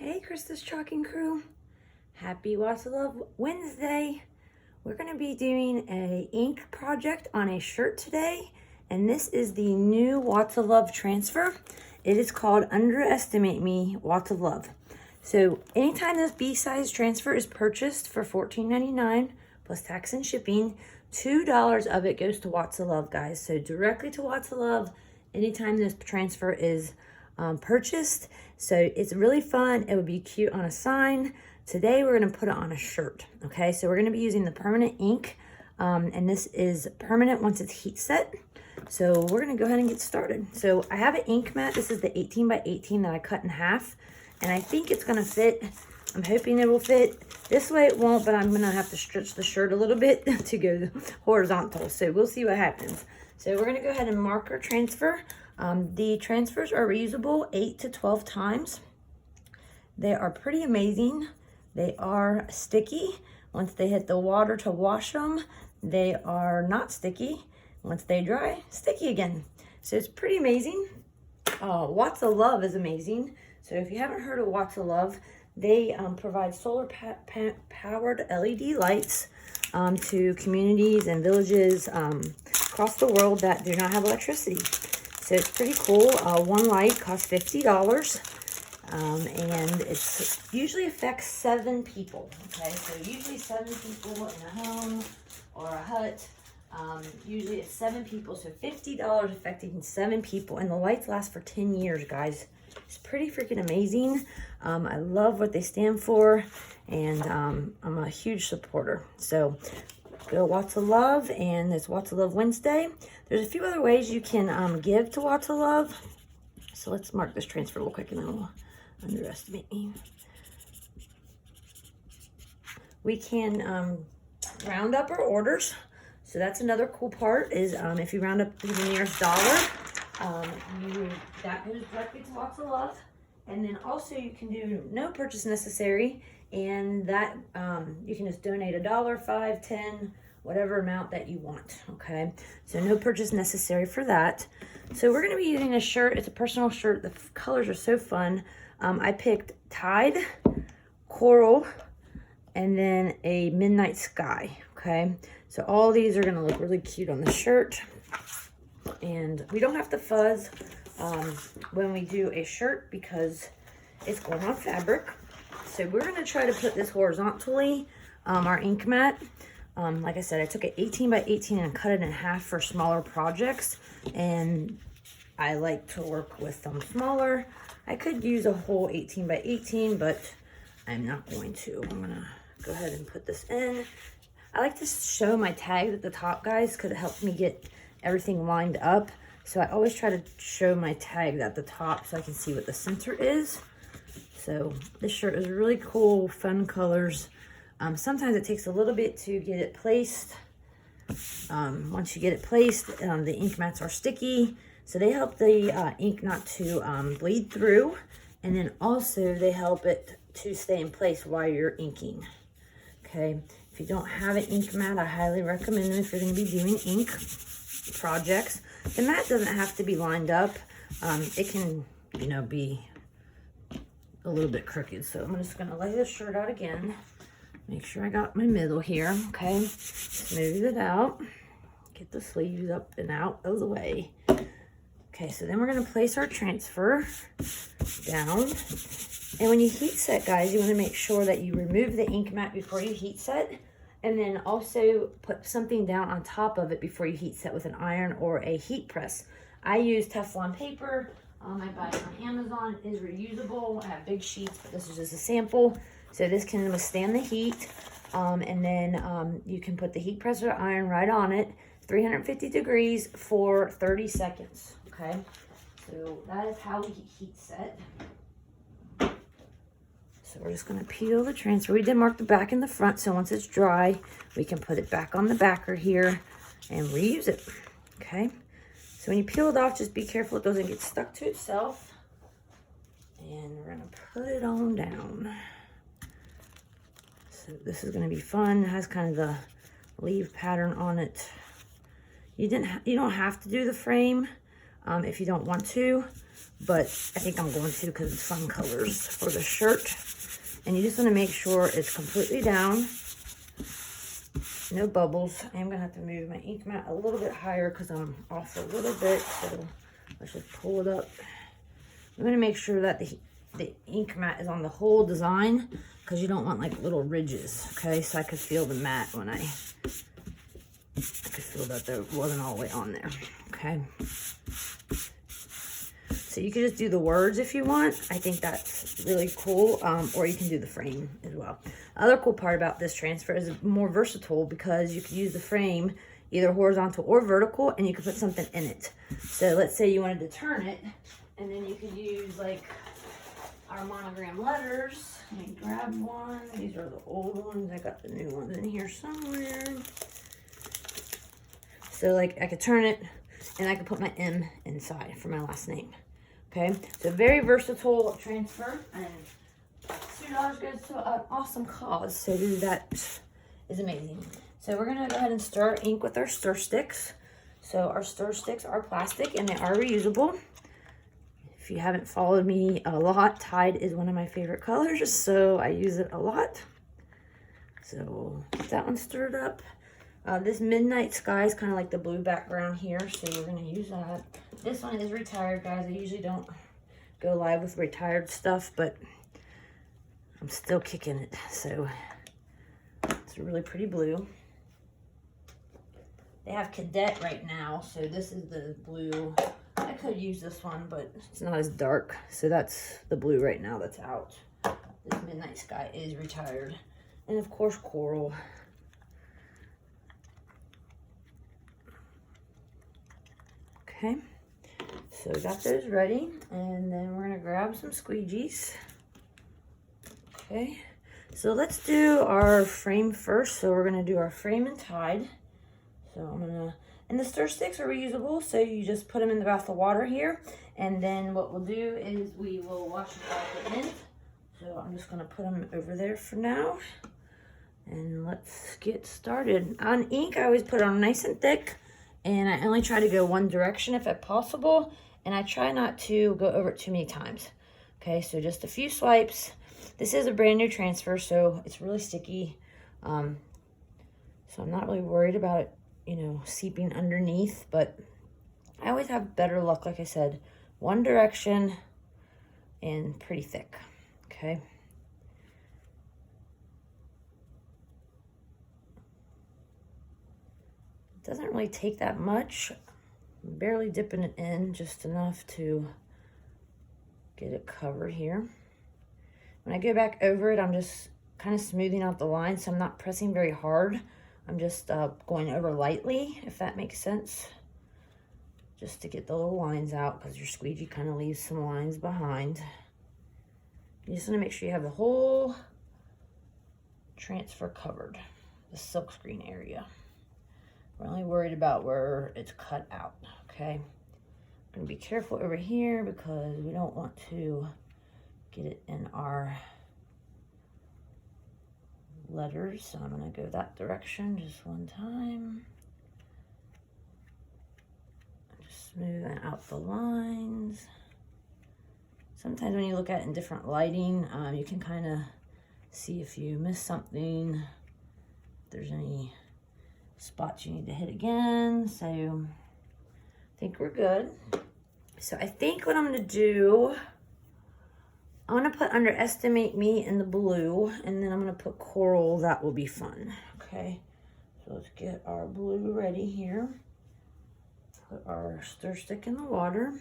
Hey, Krista's Chalking Crew. Happy Lots of Love Wednesday. We're going to be doing a ink project on a shirt today, and this is the new Watts of Love transfer. It is called Underestimate Me Watts of Love. So anytime this B-size transfer is purchased for $14.99 plus tax and shipping, $2 of it goes to Watts of Love, guys. So directly to Watts of Love anytime this transfer is purchased. So it's really fun. It would be cute on a sign. Today we're going to put it on a shirt. Okay, so we're going to be using the permanent ink, and this is permanent once it's heat set. So we're going to go ahead and get started. So I have an ink mat. This is the 18 by 18 that I cut in half, and I think it's going to fit. I'm hoping it will fit. This way it won't, but I'm going to have to stretch the shirt a little bit to go horizontal. So we'll see what happens. So we're going to go ahead and mark our transfer. The transfers are reusable 8 to 12 times. They are pretty amazing. They are sticky. Once they hit the water to wash them, they are not sticky. Once they dry, sticky again. So it's pretty amazing. Watts of Love is amazing. So if you haven't heard of Watts of Love, they provide solar powered LED lights to communities and villages across the world that do not have electricity. So it's pretty cool. One light costs $50, and it usually affects 7 people. Okay, so usually 7 people in a home or a hut. Usually it's 7 people, so $50 affecting 7 people, and the lights last for 10 years, guys. It's pretty freaking amazing. I love what they stand for, and I'm a huge supporter. So go Watts of Love, and it's Watts of Love Wednesday. There's a few other ways you can give to Watts of Love. So let's mark this transfer real quick, and then we'll underestimate me. We can round up our orders. So that's another cool part is if you round up to the nearest dollar, that goes directly to Watts of Love. And then also you can do no purchase necessary, and that you can just donate $1, $5, $10, whatever amount that you want. Okay, so no purchase necessary for that. So we're going to be using a shirt. It's a personal shirt. The colors are so fun. I picked Tide, Coral, and then a Midnight Sky. Okay, so all these are going to look really cute on the shirt, and we don't have to fuzz when we do a shirt because it's going on fabric. So we're going to try to put this horizontally, our ink mat. Like I said, I took an 18 by 18 and cut it in half for smaller projects, and I like to work with them smaller. I could use a whole 18 by 18, but I'm not going to. I'm going to go ahead and put this in. I like to show my tags at the top, guys, because it helps me get everything lined up. So I always try to show my tags at the top so I can see what the center is. So this shirt is really cool, fun colors. Sometimes it takes a little bit to get it placed. Once you get it placed, the ink mats are sticky, so they help the ink not to bleed through, and then also they help it to stay in place while you're inking. Okay, if you don't have an ink mat, I highly recommend them if you're going to be doing ink projects. The mat doesn't have to be lined up. It can, be a little bit crooked. So I'm just going to lay this shirt out again. Make sure I got my middle here. Okay, smooth it out. Get the sleeves up and out of the way. Okay, so then we're going to place our transfer down. And when you heat set, guys, you want to make sure that you remove the ink mat before you heat set. And then also put something down on top of it before you heat set with an iron or a heat press. I use Teflon paper. I buy it on Amazon. It is reusable. I have big sheets, but this is just a sample. So this can withstand the heat. And then you can put the heat press or iron right on it, 350 degrees for 30 seconds. Okay, so that is how we heat set. So we're just going to peel the transfer. We did mark the back and the front, so once it's dry, we can put it back on the backer here and reuse it. Okay, so when you peel it off, just be careful it doesn't get stuck to itself. And we're going to put it on down. So this is going to be fun. It has kind of the leaf pattern on it. You don't have to do the frame. if you don't want to, but I think I'm going to because it's fun colors for the shirt. And you just want to make sure it's completely down, no bubbles. I am going to have to move my ink mat a little bit higher because I'm off a little bit, so let's just pull it up. I'm going to make sure that the ink mat is on the whole design because you don't want like little ridges, okay? So I could feel the mat when I could feel that there wasn't all the way on there, okay? So you can just do the words if you want. I think that's really cool, or you can do the frame as well. Other cool part about this transfer is it's more versatile because you can use the frame either horizontal or vertical, and you can put something in it. So let's say you wanted to turn it, and then you could use like our monogram letters. Let me grab one. These are the old ones. I got the new ones in here somewhere. So like I could turn it, and I could put my M inside for my last name. Okay, so very versatile transfer, and $2 goes to an awesome cause. So that is amazing. So we're gonna go ahead and stir our ink with our stir sticks. So our stir sticks are plastic and they are reusable. If you haven't followed me a lot, Tide is one of my favorite colors, so I use it a lot. So we'll get that one stirred up. This Midnight Sky is kind of like the blue background here, so we're going to use that. This one is retired, guys. I usually don't go live with retired stuff, but I'm still kicking it. So it's a really pretty blue. They have Cadet right now, so this is the blue. I could use this one, but it's not as dark. So that's the blue right now that's out. This Midnight Sky is retired. And of course, Coral. Okay, so we got those ready, and then we're gonna grab some squeegees. Okay, so let's do our frame first. So we're gonna do our frame and Tide. So I'm gonna, and the stir sticks are reusable, so you just put them in the bath of water here, and then what we'll do is we will wash them off the end. So I'm just gonna put them over there for now, and let's get started. On ink, I always put it on nice and thick. And I only try to go one direction if at possible. And I try not to go over it too many times. Okay, so just a few swipes. This is a brand new transfer, so it's really sticky. So I'm not really worried about it, you know, seeping underneath. But I always have better luck, like I said. One direction and pretty thick. Okay. Doesn't really take that much. I'm barely dipping it in, just enough to get it covered here. When I go back over it, I'm just kind of smoothing out the lines, so I'm not pressing very hard. I'm just going over lightly, if that makes sense. Just to get the little lines out, because your squeegee kind of leaves some lines behind. You just want to make sure you have the whole transfer covered, the silkscreen area. We're only worried about where it's cut out, okay? I'm gonna be careful over here because we don't want to get it in our letters. So I'm gonna go that direction just one time. Just smoothing out the lines. Sometimes when you look at it in different lighting, you can kind of see if you miss something, if there's any spots you need to hit again. So I think we're good. So I think what I'm gonna do, I'm gonna put Underestimate Me in the blue, and then I'm gonna put Coral. That will be fun. Okay, so let's get our blue ready here. Put our stir stick in the water.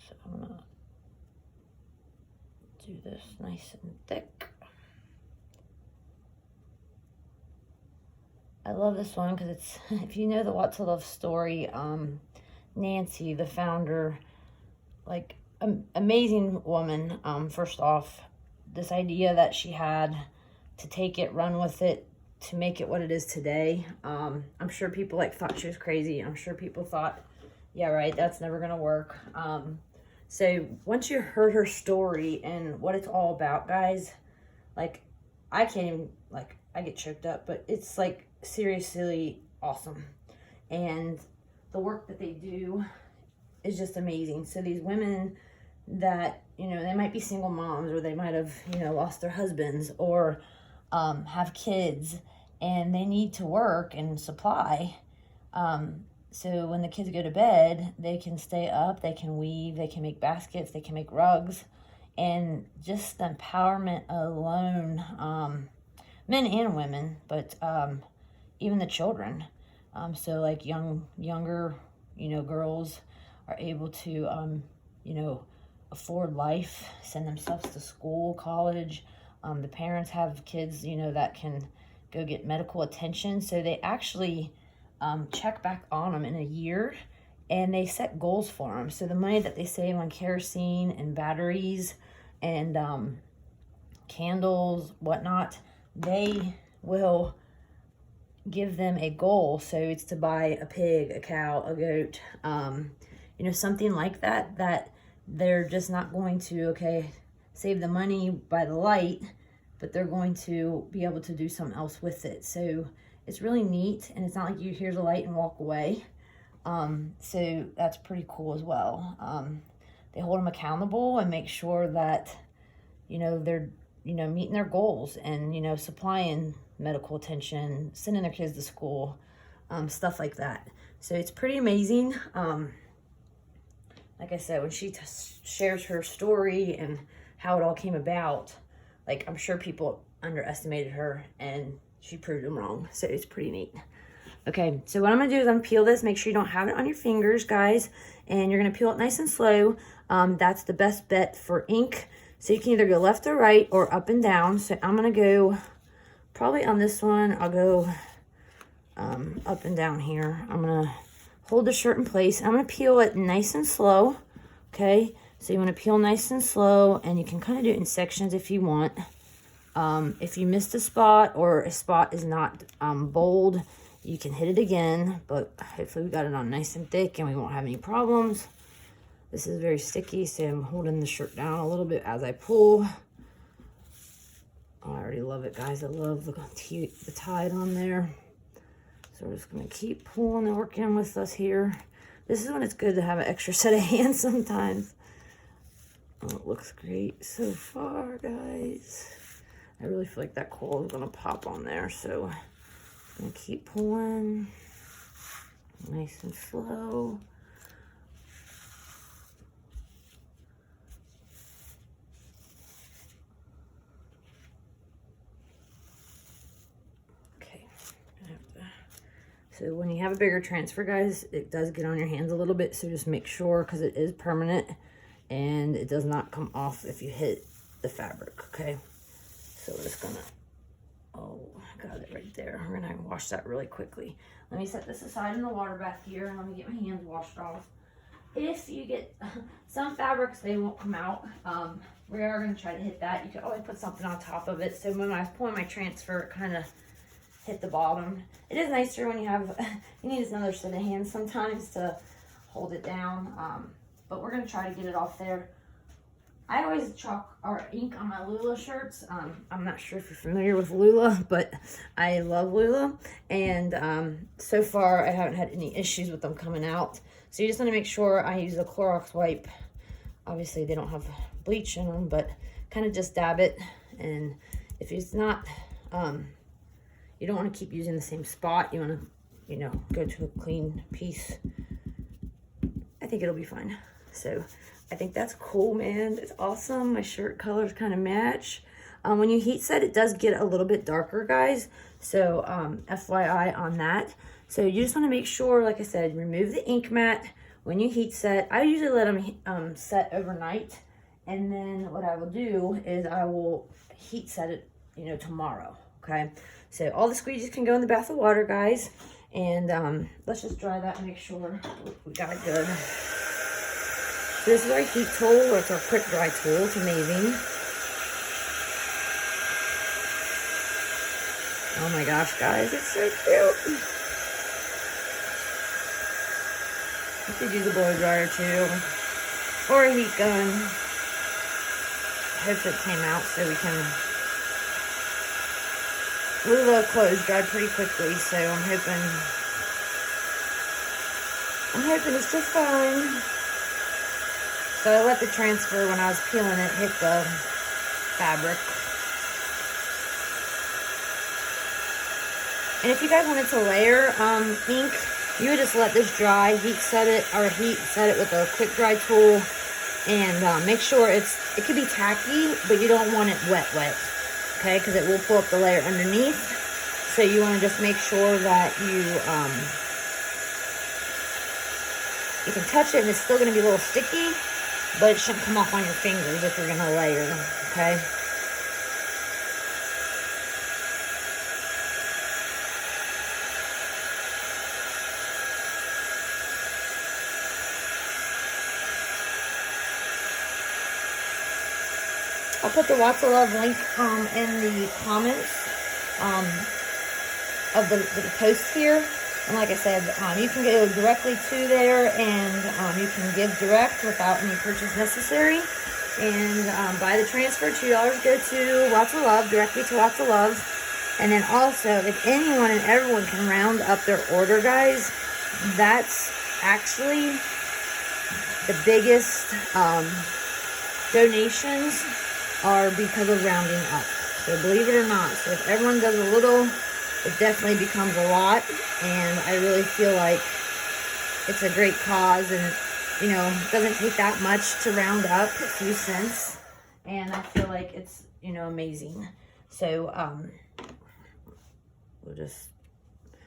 So I'm gonna do this nice and thick. I love this one because it's, if you know the What to Love story, Nancy, the founder, like, amazing woman. First off, this idea that she had to take it, run with it, to make it what it is today. I'm sure people like thought she was crazy. I'm sure people thought, yeah, right, that's never gonna work. So once you heard her story and what it's all about, guys, like, I can't even, like, I get choked up, but it's like seriously awesome. And the work that they do is just amazing. So these women that, you know, they might be single moms, or they might have, you know, lost their husbands, or have kids, and they need to work and supply. So when the kids go to bed, they can stay up, they can weave, they can make baskets, they can make rugs. And just the empowerment alone, men and women, but even the children. So like younger, you know, girls are able to, you know, afford life, send themselves to school, college. The parents have kids, you know, that can go get medical attention. So they actually check back on them in a year, and they set goals for them. So the money that they save on kerosene and batteries and candles, whatnot, they will give them a goal. So it's to buy a pig, a cow, a goat, you know, something like that, that they're just not going to, okay, save the money by the light, but they're going to be able to do something else with it. So it's really neat, and it's not like you hear the light and walk away. So that's pretty cool as well. They hold them accountable and make sure that, you know, they're, you know, meeting their goals, and, you know, supplying medical attention, sending their kids to school, stuff like that. So it's pretty amazing. Like I said, when she shares her story and how it all came about, like, I'm sure people underestimated her, and she proved them wrong. So it's pretty neat. Okay, so what I'm going to do is I'm going to peel this. Make sure you don't have it on your fingers, guys. And you're going to peel it nice and slow. That's the best bet for ink. So you can either go left or right or up and down. So I'm going to go probably on this one. I'll go up and down here. I'm going to hold the shirt in place. I'm going to peel it nice and slow. Okay, so you want to peel nice and slow. And you can kind of do it in sections if you want. If you missed a spot, or a spot is not bold, you can hit it again, but hopefully we got it on nice and thick and we won't have any problems. This is very sticky, so I'm holding the shirt down a little bit as I pull. Oh, I already love it, guys. I love the tide on there. So we're just going to keep pulling and working with us here. This is when it's good to have an extra set of hands sometimes. Oh, it looks great so far, guys. I really feel like that coil is going to pop on there, so I'm going to keep pulling nice and slow. Okay. So when you have a bigger transfer, guys, it does get on your hands a little bit, so just make sure, because it is permanent and it does not come off if you hit the fabric, okay? So we're just gonna, oh, I got it right there. We're gonna wash that really quickly. Let me set this aside in the water bath here, and let me get my hands washed off. If you get some fabrics, they won't come out. We are gonna try to hit that. You can always put something on top of it. So when I was pulling my transfer, it kind of hit the bottom. It is nicer when you have, you need another set of hands sometimes to hold it down. But we're gonna try to get it off there. I always chalk or ink on my Lula shirts. I'm not sure if you're familiar with Lula, but I love Lula. And so far, I haven't had any issues with them coming out. So you just want to make sure I use a Clorox wipe. Obviously, they don't have bleach in them, but kind of just dab it. And if it's not, you don't want to keep using the same spot. You want to, you know, go to a clean piece. I think it'll be fine. So I think that's cool, man. It's awesome. My shirt colors kind of match. When you heat set, it does get a little bit darker, guys. So FYI on that. So you just want to make sure, like I said, remove the ink mat when you heat set. I usually let them set overnight. And then what I will do is I will heat set it, you know, tomorrow. Okay. So all the squeegees can go in the bath of water, guys. And let's just dry that and make sure we got it good. So this is our heat tool, or it's our quick dry tool. It's amazing. Oh my gosh, guys, it's so cute. You could use a blow dryer too, or a heat gun. I hope it came out so we can. Lula clothes dry pretty quickly, so I'm hoping it's just fine. So I let the transfer, when I was peeling it, hit the fabric. And if you guys wanted to layer ink, you would just let this dry, heat set it with a quick dry tool, and make sure it could be tacky, but you don't want it wet, okay? Because it will pull up the layer underneath. So you want to just make sure that you can touch it, and it's still going to be a little sticky, but it shouldn't come off on your fingers if you're going to layer, okay? I'll put the Watts of Love link in the comments of the post here. And like I said, you can go directly to there, and you can give direct without any purchase necessary. And buy the transfer, $2 go to Watts of Love, directly to Watts of Love. And then also, if anyone and everyone can round up their order, guys, that's actually the biggest donations are because of rounding up. So believe it or not, so if everyone does a little, it definitely becomes a lot. And I really feel like it's a great cause, and you know, it doesn't take that much to round up, a few cents, and I feel like it's, you know, amazing. So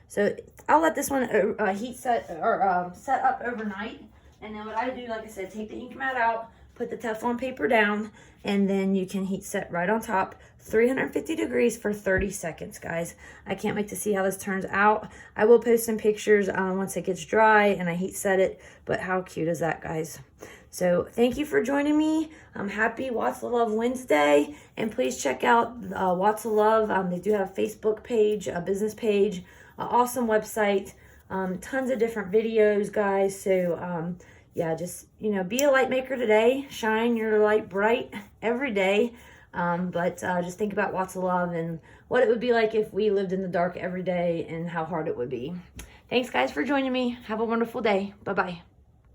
so I'll let this one heat set or set up overnight, and then what I do, like I said, take the ink mat out, put the Teflon paper down, and then you can heat set right on top, 350 degrees for 30 seconds, guys. I can't wait to see how this turns out. I will post some pictures once it gets dry and I heat set it, but how cute is that, guys? So thank you for joining me. Happy Watts of Love Wednesday, and please check out Watts of Love. They do have a Facebook page, a business page, an awesome website, tons of different videos, guys. So yeah, just, you know, be a light maker today. Shine your light bright every day. But just think about Watts of Love and what it would be like if we lived in the dark every day, and how hard it would be. Thanks, guys, for joining me. Have a wonderful day. Bye-bye.